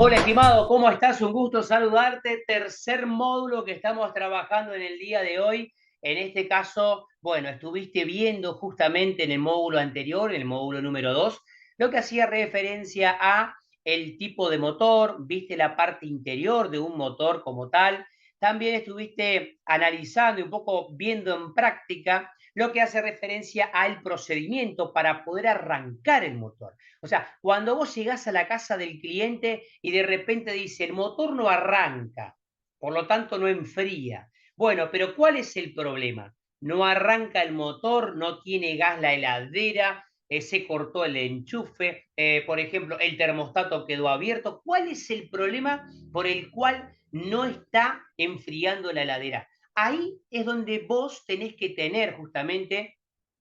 Hola, estimado, ¿cómo estás? Un gusto saludarte. Tercer módulo que estamos trabajando en el día de hoy. En este caso, bueno, estuviste viendo justamente en el módulo anterior, en el módulo número 2, lo que hacía referencia a el tipo de motor, viste la parte interior de un motor como tal. También estuviste analizando y un poco viendo en práctica lo que hace referencia al procedimiento para poder arrancar el motor. O sea, cuando vos llegás a la casa del cliente y de repente dice, el motor no arranca, por lo tanto no enfría. Bueno, pero ¿cuál es el problema? No arranca el motor, no tiene gas la heladera, se cortó el enchufe, por ejemplo, el termostato quedó abierto. ¿Cuál es el problema por el cual no está enfriando la heladera? Ahí es donde vos tenés que tener justamente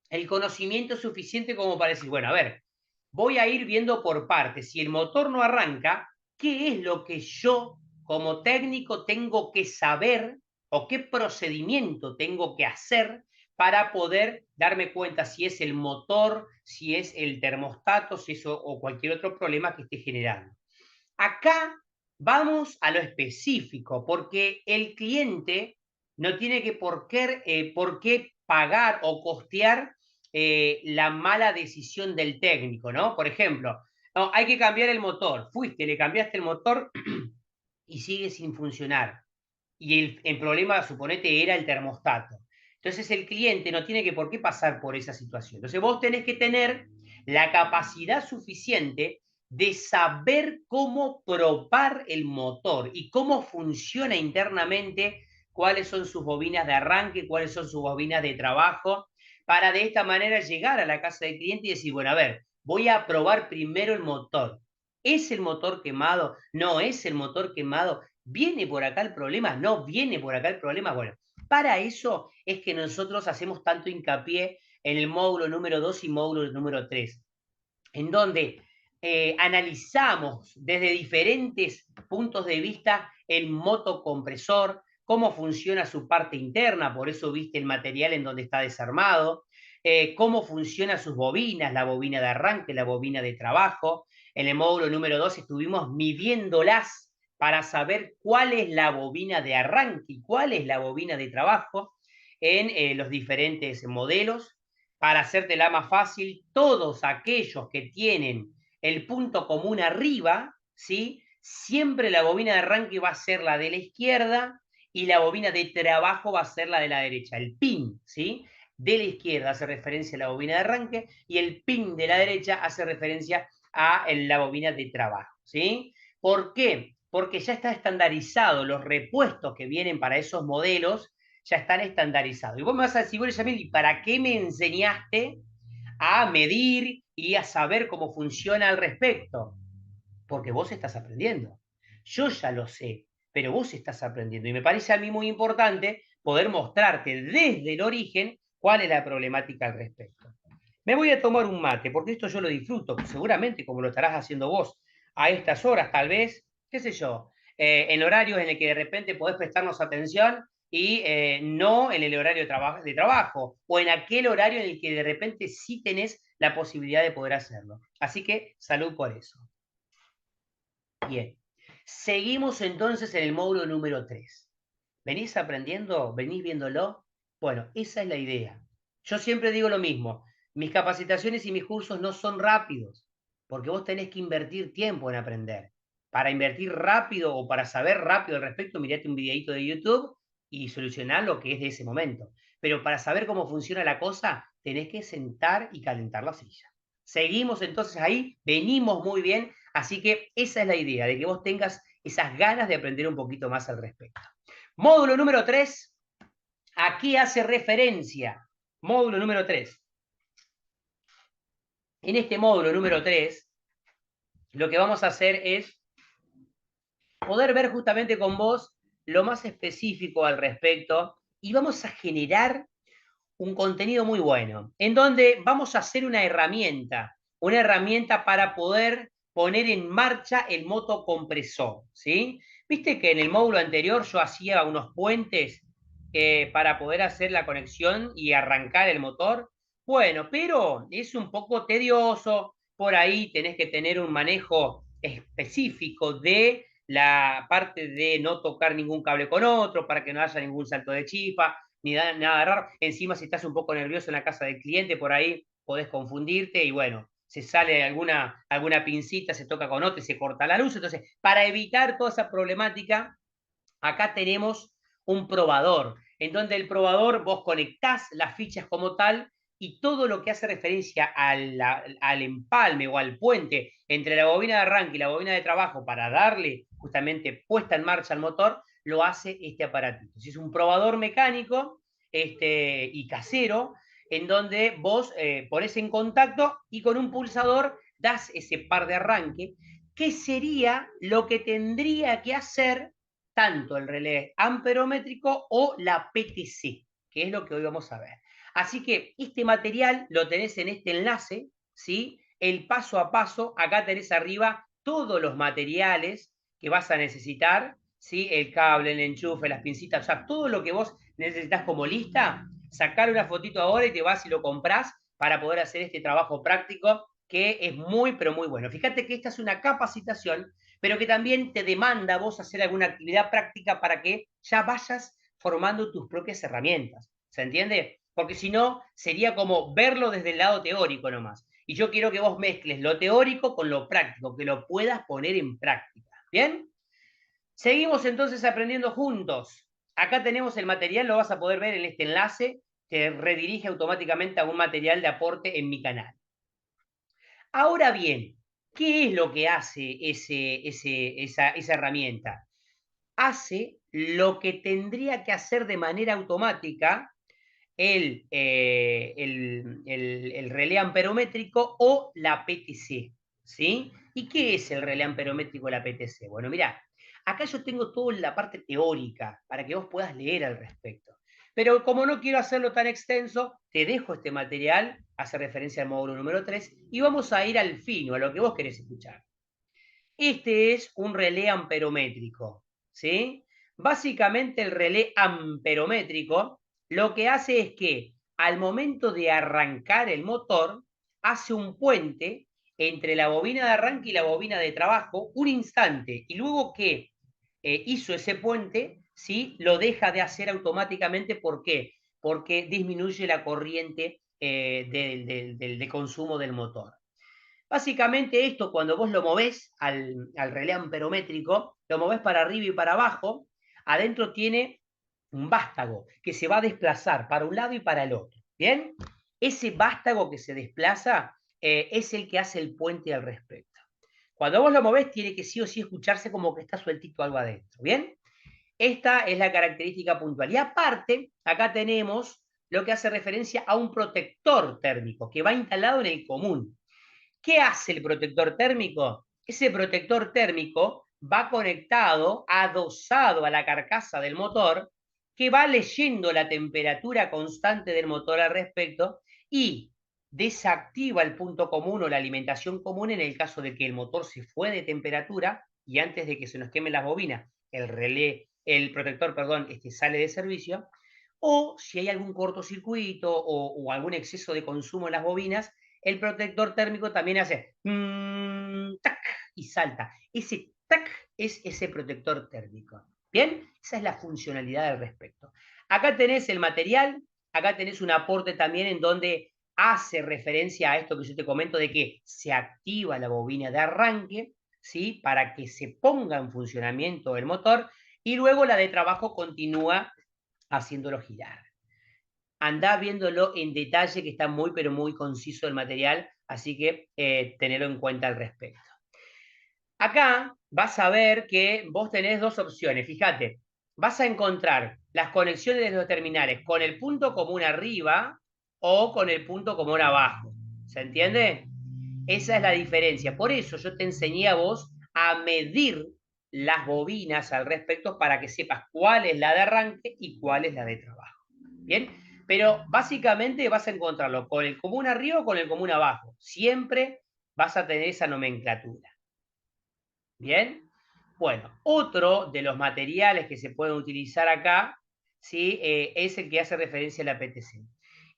el conocimiento suficiente como para decir, bueno, a ver, voy a ir viendo por partes. Si el motor no arranca, ¿qué es lo que yo como técnico tengo que saber o qué procedimiento tengo que hacer para poder darme cuenta si es el motor, si es el termostato, si es o cualquier otro problema que esté generando? Acá vamos a lo específico, porque el cliente no tiene que por qué pagar o costear la mala decisión del técnico, ¿no? Por ejemplo, no, hay que cambiar el motor. Fuiste, le cambiaste el motor y sigue sin funcionar. Y el problema, suponete, era el termostato. Entonces el cliente no tiene que por qué pasar por esa situación. Entonces vos tenés que tener la capacidad suficiente de saber cómo propar el motor y cómo funciona internamente, cuáles son sus bobinas de arranque, cuáles son sus bobinas de trabajo, para de esta manera llegar a la casa del cliente y decir, bueno, a ver, voy a probar primero el motor. ¿Es el motor quemado? ¿No es el motor quemado? ¿Viene por acá el problema? ¿No viene por acá el problema? Bueno, para eso es que nosotros hacemos tanto hincapié en el módulo número 2 y módulo número 3, en donde analizamos desde diferentes puntos de vista el motocompresor, cómo funciona su parte interna, por eso viste el material en donde está desarmado, cómo funcionan sus bobinas, la bobina de arranque, la bobina de trabajo. En el módulo número 2 estuvimos midiéndolas para saber cuál es la bobina de arranque y cuál es la bobina de trabajo en los diferentes modelos. Para hacértela más fácil, todos aquellos que tienen el punto común arriba, ¿sí? Siempre la bobina de arranque va a ser la de la izquierda y la bobina de trabajo va a ser la de la derecha. El pin, ¿sí? De la izquierda hace referencia a la bobina de arranque y el pin de la derecha hace referencia a la bobina de trabajo, ¿sí? ¿Por qué? Porque ya está estandarizado los repuestos que vienen para esos modelos, ya están estandarizados. Y vos me vas a decir, bueno, Yamil, ¿y para qué me enseñaste a medir y a saber cómo funciona al respecto? Porque vos estás aprendiendo. Yo ya lo sé, pero vos estás aprendiendo. Y me parece a mí muy importante poder mostrarte desde el origen cuál es la problemática al respecto. Me voy a tomar un mate, porque esto yo lo disfruto, seguramente como lo estarás haciendo vos a estas horas, tal vez, qué sé yo, en horarios en el que de repente podés prestarnos atención y no en el horario de trabajo, o en aquel horario en el que de repente sí tenés la posibilidad de poder hacerlo. Así que salud por eso. Bien, seguimos entonces en el módulo número 3. ¿Venís aprendiendo? ¿Venís viéndolo? Bueno, esa es la idea. Yo siempre digo lo mismo, mis capacitaciones y mis cursos no son rápidos, porque vos tenés que invertir tiempo en aprender. Para invertir rápido o para saber rápido al respecto, mirate un videito de YouTube y solucionar lo que es de ese momento. Pero para saber cómo funciona la cosa, tenés que sentar y calentar la silla. Seguimos entonces ahí, venimos muy bien, así que esa es la idea, de que vos tengas esas ganas de aprender un poquito más al respecto. Módulo número 3, aquí hace referencia. Módulo número 3. En este módulo número 3, lo que vamos a hacer es poder ver justamente con vos lo más específico al respecto y vamos a generar un contenido muy bueno, en donde vamos a hacer una herramienta para poder poner en marcha el motocompresor, ¿sí? Viste que en el módulo anterior yo hacía unos puentes para poder hacer la conexión y arrancar el motor. Bueno, pero es un poco tedioso, por ahí tenés que tener un manejo específico de la parte de no tocar ningún cable con otro, para que no haya ningún salto de chispa, ni nada raro. Encima, si estás un poco nervioso en la casa del cliente, por ahí podés confundirte y bueno, se sale alguna pincita, se toca con otra y se corta la luz. Entonces, para evitar toda esa problemática, acá tenemos un probador, en donde el probador vos conectás las fichas como tal y todo lo que hace referencia al empalme o al puente entre la bobina de arranque y la bobina de trabajo para darle justamente puesta en marcha al motor, lo hace este aparatito. Es un probador mecánico y casero, en donde vos ponés en contacto y con un pulsador das ese par de arranque, que sería lo que tendría que hacer tanto el relé amperométrico o la PTC, que es lo que hoy vamos a ver. Así que este material lo tenés en este enlace, ¿sí? El paso a paso, acá tenés arriba todos los materiales que vas a necesitar, ¿sí? El cable, el enchufe, las pincitas, o sea, todo lo que vos necesitas como lista, sacar una fotito ahora y te vas y lo comprás para poder hacer este trabajo práctico que es muy, pero muy bueno. Fíjate que esta es una capacitación, pero que también te demanda vos hacer alguna actividad práctica para que ya vayas formando tus propias herramientas. ¿Se entiende? Porque si no, sería como verlo desde el lado teórico nomás. Y yo quiero que vos mezcles lo teórico con lo práctico, que lo puedas poner en práctica. ¿Bien? Seguimos entonces aprendiendo juntos. Acá tenemos el material, lo vas a poder ver en este enlace, que redirige automáticamente a un material de aporte en mi canal. Ahora bien, ¿qué es lo que hace esa herramienta? Hace lo que tendría que hacer de manera automática el relé amperométrico o la PTC, ¿sí? ¿Y qué es el relé amperométrico o la PTC? Bueno, mirá, acá yo tengo toda la parte teórica para que vos puedas leer al respecto. Pero como no quiero hacerlo tan extenso, te dejo este material, hace referencia al módulo número 3, y vamos a ir al fino, a lo que vos querés escuchar. Este es un relé amperométrico, ¿sí? Básicamente el relé amperométrico lo que hace es que al momento de arrancar el motor, hace un puente entre la bobina de arranque y la bobina de trabajo un instante, y luego que hizo ese puente, ¿sí? Lo deja de hacer automáticamente. ¿Por qué? Porque disminuye la corriente de consumo del motor. Básicamente esto, cuando vos lo movés al relé amperométrico, lo movés para arriba y para abajo, adentro tiene un vástago que se va a desplazar para un lado y para el otro. ¿Bien? Ese vástago que se desplaza es el que hace el puente al respecto. Cuando vos lo movés, tiene que sí o sí escucharse como que está sueltito algo adentro. ¿Bien? Esta es la característica puntual. Y aparte, acá tenemos lo que hace referencia a un protector térmico que va instalado en el común. ¿Qué hace el protector térmico? Ese protector térmico va conectado, adosado a la carcasa del motor, que va leyendo la temperatura constante del motor al respecto y desactiva el punto común o la alimentación común en el caso de que el motor se fue de temperatura y antes de que se nos quemen las bobinas, el protector, perdón, sale de servicio, o si hay algún cortocircuito o algún exceso de consumo en las bobinas, el protector térmico también hace tac, y salta. Ese tac es ese protector térmico. ¿Bien? Esa es la funcionalidad al respecto. Acá tenés el material, acá tenés un aporte también en donde hace referencia a esto que yo te comento de que se activa la bobina de arranque, ¿sí? Para que se ponga en funcionamiento el motor y luego la de trabajo continúa haciéndolo girar. Andá viéndolo en detalle, que está muy, pero muy conciso el material, así que tenerlo en cuenta al respecto. Acá vas a ver que vos tenés dos opciones, fíjate, vas a encontrar las conexiones de los terminales con el punto común arriba o con el punto común abajo, ¿se entiende? Esa es la diferencia, por eso yo te enseñé a vos a medir las bobinas al respecto para que sepas cuál es la de arranque y cuál es la de trabajo. ¿Bien? Pero básicamente vas a encontrarlo con el común arriba o con el común abajo. Siempre vas a tener esa nomenclatura. ¿Bien? Bueno, otro de los materiales que se pueden utilizar acá, ¿sí? Es el que hace referencia a la PTC.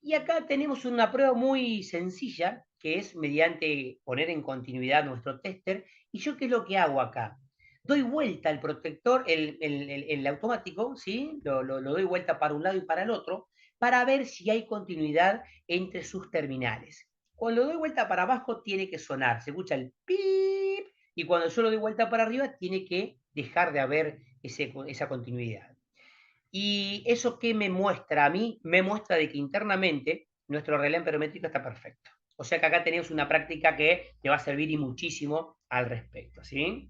Y acá tenemos una prueba muy sencilla, que es mediante poner en continuidad nuestro tester. ¿Y yo qué es lo que hago acá? Doy vuelta al protector, el automático, ¿sí? Lo doy vuelta para un lado y para el otro, para ver si hay continuidad entre sus terminales. Cuando doy vuelta para abajo tiene que sonar, se escucha el pip, y cuando yo lo doy vuelta para arriba tiene que dejar de haber esa continuidad. ¿Y eso qué me muestra a mí? Me muestra de que internamente nuestro relé amperométrico está perfecto. O sea que acá tenemos una práctica que te va a servir y muchísimo al respecto, ¿sí?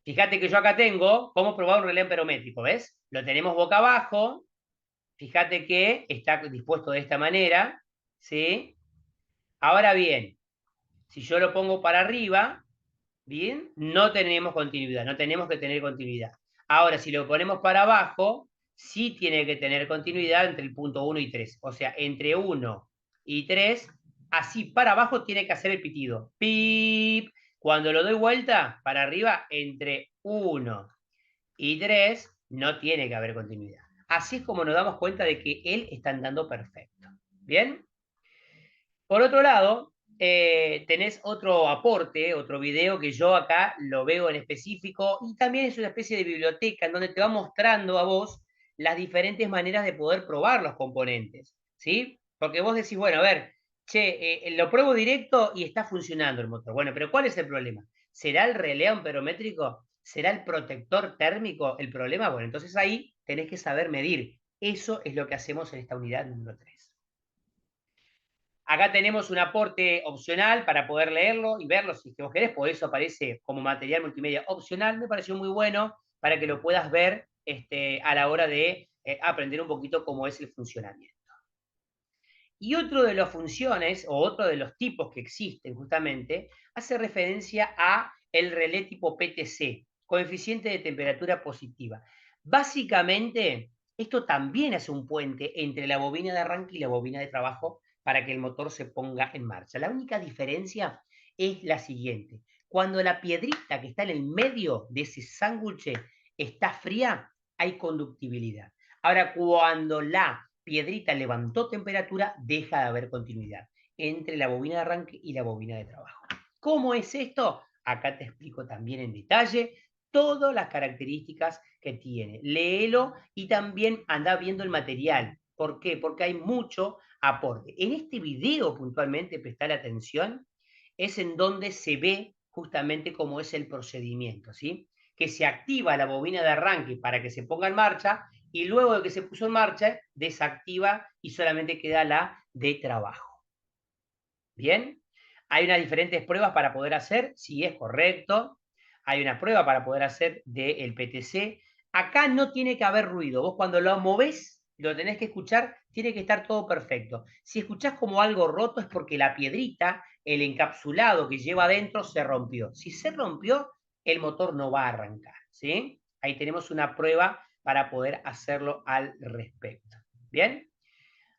Fíjate que yo acá tengo cómo probar un relé amperométrico, ¿ves? Lo tenemos boca abajo, fíjate que está dispuesto de esta manera, ¿sí? Ahora bien, si yo lo pongo para arriba, ¿bien? No tenemos continuidad, no tenemos que tener continuidad. Ahora, si lo ponemos para abajo, sí tiene que tener continuidad entre el punto 1 y 3. O sea, entre 1 y 3, así para abajo tiene que hacer el pitido. Pip. Cuando lo doy vuelta para arriba, entre 1 y 3, no tiene que haber continuidad. Así es como nos damos cuenta de que él está andando perfecto. ¿Bien? Por otro lado, tenés otro aporte, otro video que yo acá lo veo en específico y también es una especie de biblioteca en donde te va mostrando a vos las diferentes maneras de poder probar los componentes, ¿sí? Porque vos decís, bueno, a ver, che, lo pruebo directo y está funcionando el motor. Bueno, pero ¿cuál es el problema? ¿Será el relé amperométrico? ¿Será el protector térmico el problema? Bueno, entonces ahí tenés que saber medir. Eso es lo que hacemos en esta unidad número 3. Acá tenemos un aporte opcional para poder leerlo y verlo si es que vos querés, por eso aparece como material multimedia opcional. Me pareció muy bueno para que lo puedas ver a la hora de aprender un poquito cómo es el funcionamiento. Y otro de las funciones, o otro de los tipos que existen justamente, hace referencia a el relé tipo PTC, coeficiente de temperatura positiva. Básicamente, esto también hace un puente entre la bobina de arranque y la bobina de trabajo para que el motor se ponga en marcha. La única diferencia es la siguiente. Cuando la piedrita que está en el medio de ese sándwich está fría, hay conductibilidad. Ahora, cuando la piedrita levantó temperatura, deja de haber continuidad entre la bobina de arranque y la bobina de trabajo. ¿Cómo es esto? Acá te explico también en detalle todas las características que tiene. Léelo y también anda viendo el material. ¿Por qué? Porque hay mucho aporte. En este video puntualmente, prestar atención, es en donde se ve justamente cómo es el procedimiento, ¿sí? Que se activa la bobina de arranque para que se ponga en marcha y luego de que se puso en marcha, desactiva y solamente queda la de trabajo. ¿Bien? Hay unas diferentes pruebas para poder hacer, si es correcto. Hay una prueba para poder hacer del PTC. Acá no tiene que haber ruido. Vos cuando lo movés, lo tenés que escuchar, tiene que estar todo perfecto. Si escuchás como algo roto es porque la piedrita, el encapsulado que lleva adentro, se rompió. Si se rompió, el motor no va a arrancar. ¿Sí? Ahí tenemos una prueba para poder hacerlo al respecto. ¿Bien?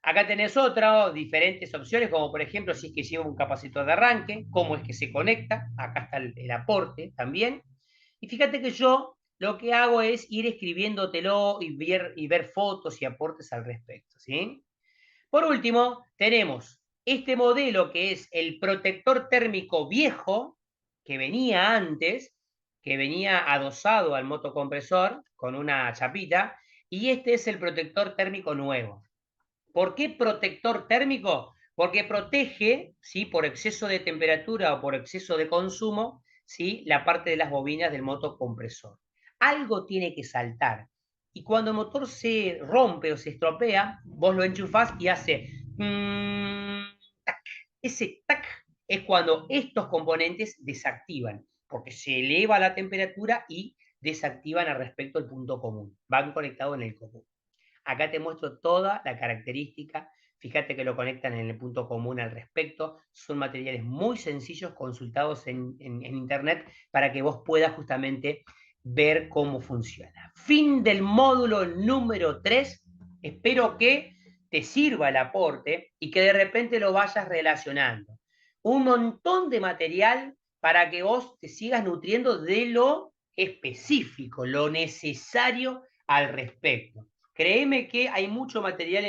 Acá tenés otra, diferentes opciones, como por ejemplo si es que lleva un capacitor de arranque, cómo es que se conecta, acá está el aporte también. Y fíjate que yo lo que hago es ir escribiéndotelo y ver fotos y aportes al respecto, ¿sí? Por último, tenemos este modelo que es el protector térmico viejo, que venía antes, que venía adosado al motocompresor con una chapita, y este es el protector térmico nuevo. ¿Por qué protector térmico? Porque protege, ¿sí? Por exceso de temperatura o por exceso de consumo, ¿sí? La parte de las bobinas del motocompresor. Algo tiene que saltar. Y cuando el motor se rompe o se estropea, vos lo enchufás y hace tac. Ese tac es cuando estos componentes desactivan, porque se eleva la temperatura y desactivan al respecto del punto común. Van conectados en el común. Acá te muestro toda la característica. Fíjate que lo conectan en el punto común al respecto. Son materiales muy sencillos consultados en internet para que vos puedas justamente ver cómo funciona. Fin del módulo número 3. Espero que te sirva el aporte y que de repente lo vayas relacionando. Un montón de material para que vos te sigas nutriendo de lo específico, lo necesario al respecto. Créeme que hay mucho material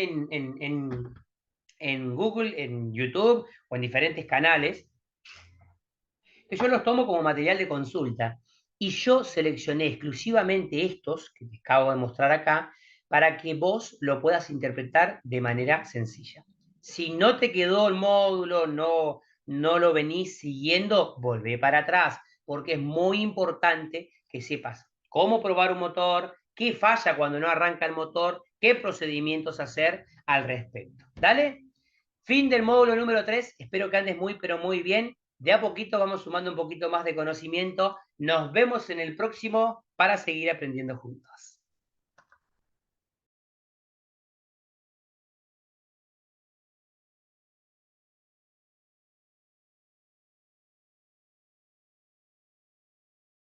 en Google, en YouTube o en diferentes canales, que yo los tomo como material de consulta. Y yo seleccioné exclusivamente estos que te acabo de mostrar acá para que vos lo puedas interpretar de manera sencilla. Si no te quedó el módulo, no lo venís siguiendo, volvé para atrás, porque es muy importante que sepas cómo probar un motor, qué falla cuando no arranca el motor, qué procedimientos hacer al respecto. ¿Dale? Fin del módulo número 3. Espero que andes muy, pero muy bien. De a poquito vamos sumando un poquito más de conocimiento. Nos vemos en el próximo para seguir aprendiendo juntos.